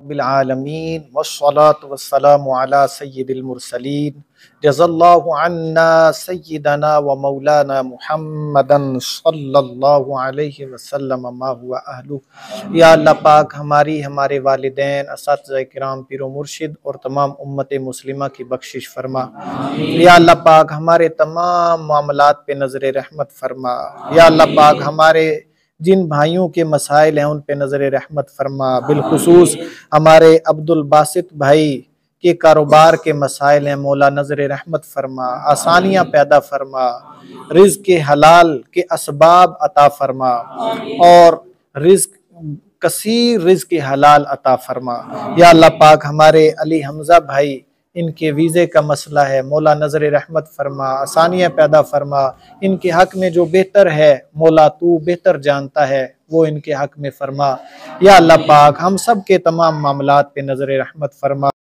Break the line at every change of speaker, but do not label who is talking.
बिलआलमीन वस्सलातु वस्सलामु अला सय्यिदिल मुरसलीन जज़ल्लाहु अन्ना सय्यिदना व मौलाना मुहम्मदन सल्लल्लाहु अलैहि वसल्लम मा हुवा अहलु। या अल्लाह पाक हमारी, हमारे वालिदैन, असातिज़ा किराम, पीरो मुर्शिद और तमाम उम्मत मुस्लिमा की बख्शिश फरमा। या अल्लाह पाक हमारे तमाम मामलात पे नज़र रहमत फरमा। या अल्लाह पाक हमारे जिन भाइयों के मसाइल हैं उन पे नज़र रहमत फरमा। बिलखुसूस हमारे अब्दुल बासित भाई के कारोबार के मसाइल हैं, मौला नज़र रहमत फरमा, आसानियाँ पैदा फरमा, रिज़्क़ के हलाल के असबाब अता फरमा और रिज़्क़ कसीर रिज़्क़ के हलाल अता फरमा। या अल्लाह पाक हमारे अली हमज़ा भाई, इनके वीज़े का मसला है, मौला नज़र रहमत फरमा, आसानियाँ पैदा फरमा। इनके हक़ में जो बेहतर है मौला तू बेहतर जानता है, वो इनके हक़ में फरमा। या अल्लाह पाक हम सब के तमाम मामलात पे नज़र रहमत फरमा।